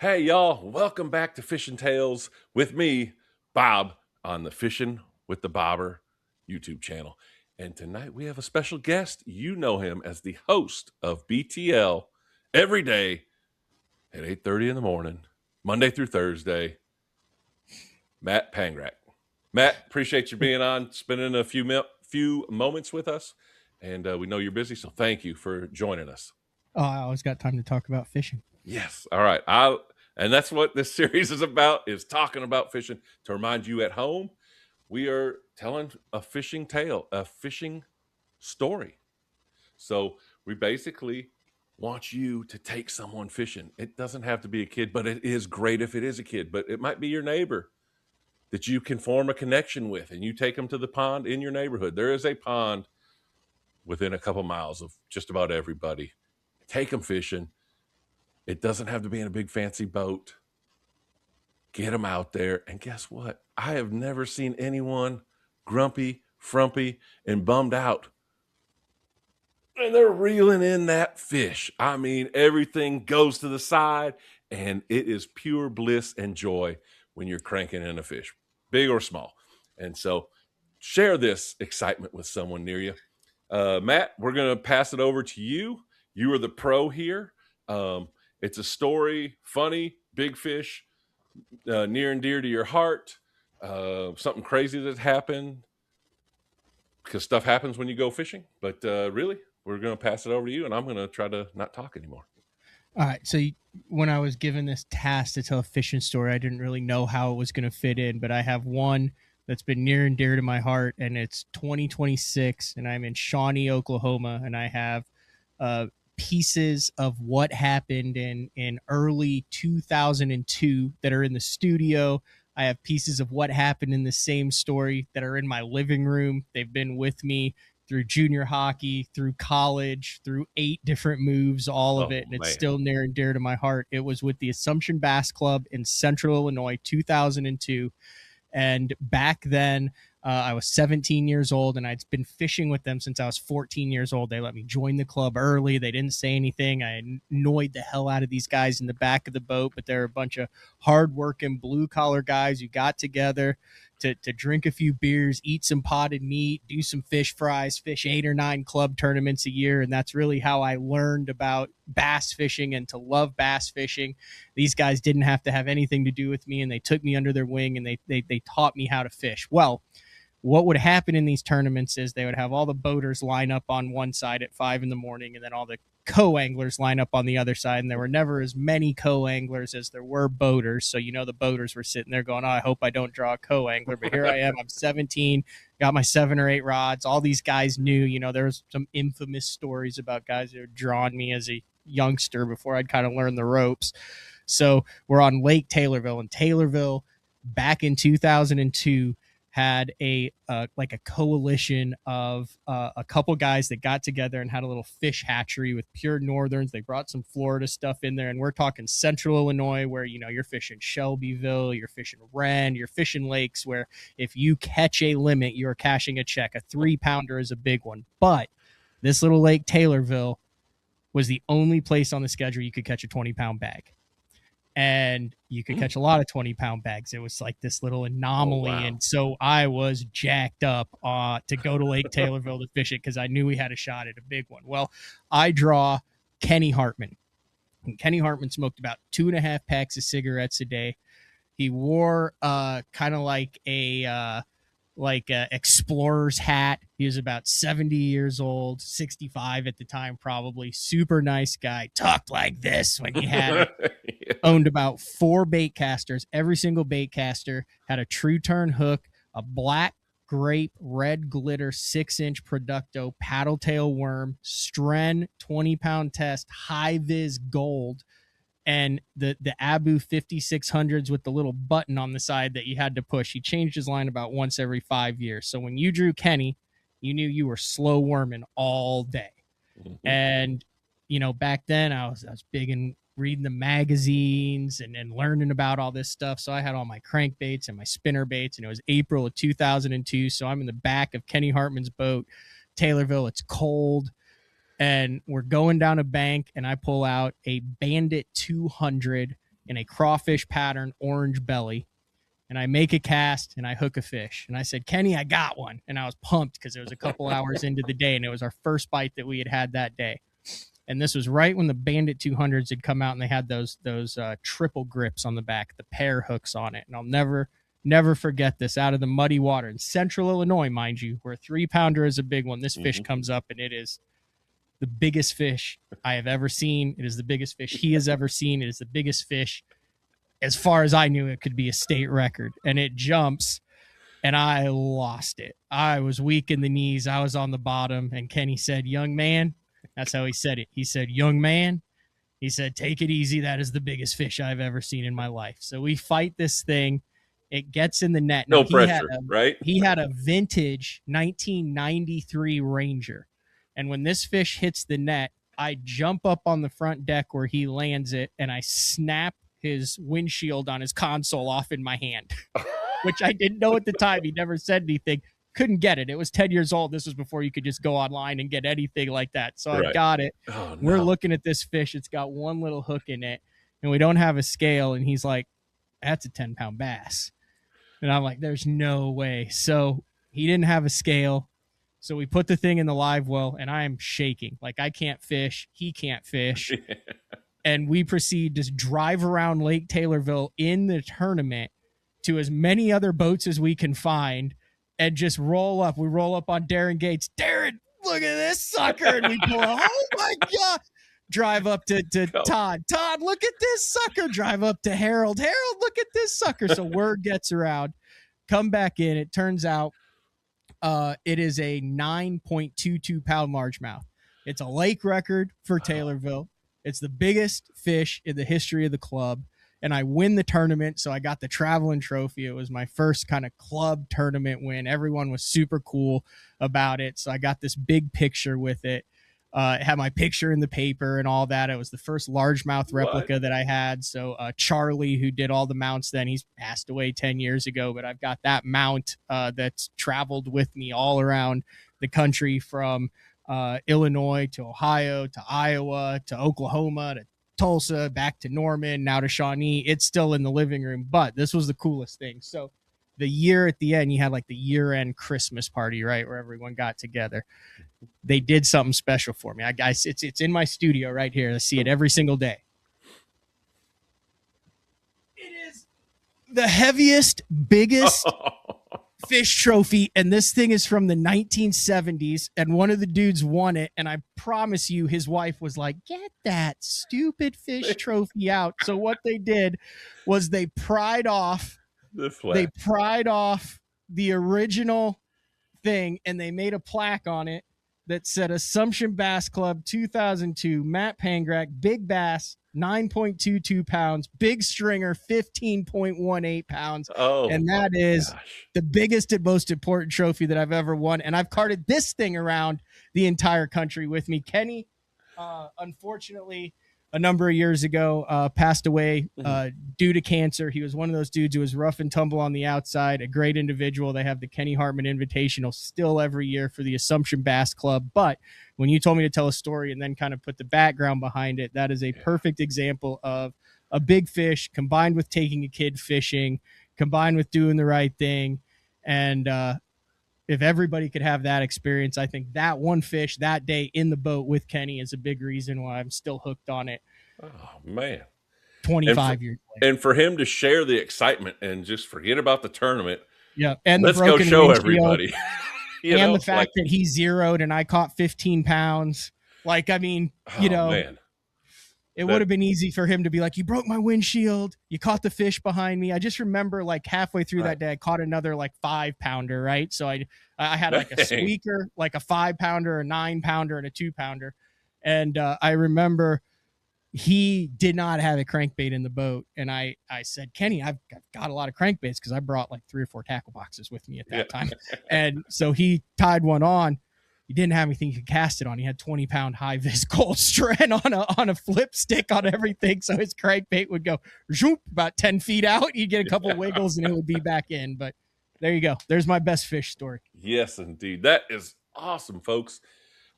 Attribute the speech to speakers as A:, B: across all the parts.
A: Hey, y'all, welcome back to Fishin' Tales with me, Bob, on the Fishin' with the Bobber YouTube channel. And tonight we have a special guest. You know him as the host of BTL every day at 8:30 in the morning, Monday through Thursday, Matt Pangrac. Matt, appreciate you being on, spending a few moments with us. And we know you're busy, so thank you for joining us.
B: Oh, I always got time to talk about fishing.
A: Yes. All right. And that's what this series is about, is talking about fishing. To remind you at home, we are telling a fishing tale, a fishing story. So we basically want you to take someone fishing. It doesn't have to be a kid, but it is great if it is a kid, but it might be your neighbor that you can form a connection with, and you take them to the pond in your neighborhood. There is a pond within a couple miles of just about everybody. Take them fishing. It doesn't have to be in a big fancy boat. Get them out there. And guess what? I have never seen anyone grumpy, frumpy, and bummed out. And they're reeling in that fish. I mean, everything goes to the side, and it is pure bliss and joy when you're cranking in a fish, big or small. And so share this excitement with someone near you. Matt, we're going to pass it over to you. You are the pro here. It's a story, funny, big fish, near and dear to your heart, something crazy that happened, because stuff happens when you go fishing. But really, we're going to pass it over to you, and I'm going to try to not talk anymore.
B: All right. So when I was given this task to tell a fishing story, I didn't really know how it was going to fit in, but I have one that's been near and dear to my heart, and it's 2026, and I'm in Shawnee, Oklahoma, and I have pieces of what happened in early 2002 that are in the studio. I have pieces of what happened in the same story that are in my living room. They've been with me through junior hockey, through college, through 8 different moves, all of it. And it's still near and dear to my heart. It was with the Assumption Bass Club in Central Illinois, 2002. And back then, I was 17 years old, and I'd been fishing with them since I was 14 years old. They let me join the club early. They didn't say anything. I annoyed the hell out of these guys in the back of the boat, but they're a bunch of hardworking, blue-collar guys who got together to drink a few beers, eat some potted meat, do some fish fries, fish 8 or 9 club tournaments a year, and that's really how I learned about bass fishing and to love bass fishing. These guys didn't have to have anything to do with me, and they took me under their wing, and they taught me how to fish. Well, what would happen in these tournaments is they would have all the boaters line up on one side at 5 in the morning, and then all the co-anglers line up on the other side, and there were never as many co-anglers as there were boaters. So the boaters were sitting there going, oh, I hope I don't draw a co-angler, but here I am. I'm 17, got my 7 or 8 rods. All these guys knew. There was some infamous stories about guys who had drawn me as a youngster before I'd kind of learned the ropes. So we're on Lake Taylorville, and Taylorville back in 2002 had a coalition of a couple guys that got together and had a little fish hatchery with pure northerns. They brought some Florida stuff in there, and we're talking Central Illinois, where you're fishing Shelbyville, you're fishing Wren, you're fishing lakes where if you catch a limit, you're cashing a check. A 3-pounder is a big one. But this little Lake Taylorville was the only place on the schedule you could catch a 20-pound bag. And you could catch a lot of 20-pound bags. It was like this little anomaly. Oh, wow. And so I was jacked up to go to Lake Taylorville to fish it because I knew we had a shot at a big one. Well, I draw Kenny Hartman. And Kenny Hartman smoked about 2.5 packs of cigarettes a day. He wore kind of like a explorer's hat. He was about 70 years old, 65 at the time, probably. Super nice guy. Talked like this when he had it. Yeah. Owned about 4 bait casters. Every single bait caster had a true turn hook, a black grape, red glitter, 6-inch Producto paddle tail worm, Stren 20-pound test, high vis gold, and the Abu 5600s with the little button on the side that you had to push. He changed his line about once every 5 years. So when you drew Kenny, you knew you were slow worming all day. Mm-hmm. And, back then I was big in reading the magazines and learning about all this stuff. So I had all my crankbaits and my spinner baits, and it was April of 2002. So I'm in the back of Kenny Hartman's boat, Taylorville. It's cold. And we're going down a bank, and I pull out a Bandit 200 in a crawfish pattern, orange belly. And I make a cast and I hook a fish. And I said, Kenny, I got one. And I was pumped because it was a couple hours into the day and it was our first bite that we had that day. And this was right when the Bandit 200s had come out and they had those triple grips on the back, the pair hooks on it. And I'll never forget this. Out of the muddy water in central Illinois, mind you, where a 3-pounder is a big one. This fish comes up and it is the biggest fish I have ever seen. It is the biggest fish he has ever seen. It is the biggest fish, as far as I knew, it could be a state record. And it jumps, and I lost it. I was weak in the knees. I was on the bottom, and Kenny said, young man, that's how he said it. He said, young man, he said, take it easy. That is the biggest fish I've ever seen in my life. So we fight this thing. It gets in the net.
A: No pressure, right?
B: He had a vintage 1993 Ranger. And when this fish hits the net, I jump up on the front deck where he lands it, and I snap his windshield on his console off in my hand, which I didn't know at the time. He never said anything. Couldn't get it. It was 10 years old. This was before you could just go online and get anything like that. So I got it.
A: Oh, no.
B: We're looking at this fish. It's got one little hook in it, and we don't have a scale. And he's like, that's a 10-pound bass. And I'm like, there's no way. So he didn't have a scale. So we put the thing in the live well, and I am shaking. Like, I can't fish. He can't fish. And we proceed to drive around Lake Taylorville in the tournament to as many other boats as we can find and just roll up. We roll up on Darren Gates. Darren, look at this sucker. And we pull, oh, my God. Drive up to Todd. Todd, look at this sucker. Drive up to Harold. Harold, look at this sucker. So word gets around. Come back in. It turns out it is a 9.22 pound largemouth. It's a lake record for Taylorville. It's the biggest fish in the history of the club. And I win the tournament. So I got the traveling trophy. It was my first kind of club tournament win. Everyone was super cool about it. So I got this big picture with it. It had my picture in the paper and all that. It was the first largemouth replica that I had. So Charlie, who did all the mounts then, he's passed away 10 years ago, but I've got that mount that's traveled with me all around the country from Illinois to Ohio to Iowa to Oklahoma to Tulsa, back to Norman, now to Shawnee. It's still in the living room, but this was the coolest thing. So the year at the end, you had like the year-end Christmas party, right, where everyone got together. They did something special for me. It's in my studio right here. I see it every single day. It is the heaviest, biggest fish trophy, and this thing is from the 1970s, and one of the dudes won it, and I promise you his wife was like, get that stupid fish trophy out. So what they did was they pried off the original thing, and they made a plaque on it that said Assumption Bass Club 2002, Matt Pangrac, big bass, 9.22 pounds, big stringer, 15.18 pounds.
A: Oh,
B: and that is the biggest and most important trophy that I've ever won. And I've carted this thing around the entire country with me. Kenny, unfortunately, a number of years ago, passed away due to cancer. He was one of those dudes who was rough and tumble on the outside, a great individual. They have the Kenny Hartman Invitational still every year for the Assumption Bass Club. But when you told me to tell a story and then kind of put the background behind it, that is a perfect example of a big fish combined with taking a kid fishing, combined with doing the right thing. And if everybody could have that experience, I think that one fish that day in the boat with Kenny is a big reason why I'm still hooked on it.
A: Oh, man.
B: 25 years later.
A: And for him to share the excitement and just forget about the tournament.
B: Yeah. And
A: let's go show everybody.
B: And the fact that he zeroed and I caught 15 pounds. Like, I mean, man. It would have been easy for him to be like, you broke my windshield. You caught the fish behind me. I just remember like halfway through that day, I caught another like 5-pounder. Right. So I had like a squeaker, like a 5-pounder, a 9-pounder, and a 2-pounder. And I remember he did not have a crankbait in the boat. And I said, Kenny, I've got a lot of crankbaits because I brought like 3 or 4 tackle boxes with me at that time. And so he tied one on. He didn't have anything you could cast it on. He had 20-pound high vis gold strand on a flip stick on everything. So his crankbait would go zoop, about 10 feet out. You'd get a couple wiggles and it would be back in. But there you go. There's my best fish story.
A: Yes, indeed. That is awesome, folks.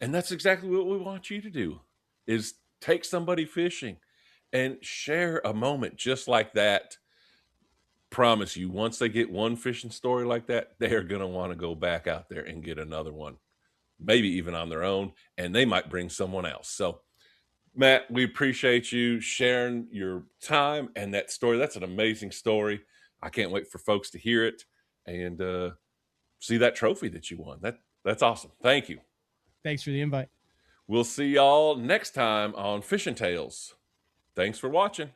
A: And that's exactly what we want you to do, is take somebody fishing and share a moment just like that. Promise you, once they get one fishing story like that, they're going to want to go back out there and get another one, maybe even on their own, and they might bring someone else. So, Matt, we appreciate you sharing your time and that story. That's an amazing story. I can't wait for folks to hear it and see that trophy that you won. That's awesome. Thank you.
B: Thanks for the invite.
A: We'll see y'all next time on Fishing Tales. Thanks for watching.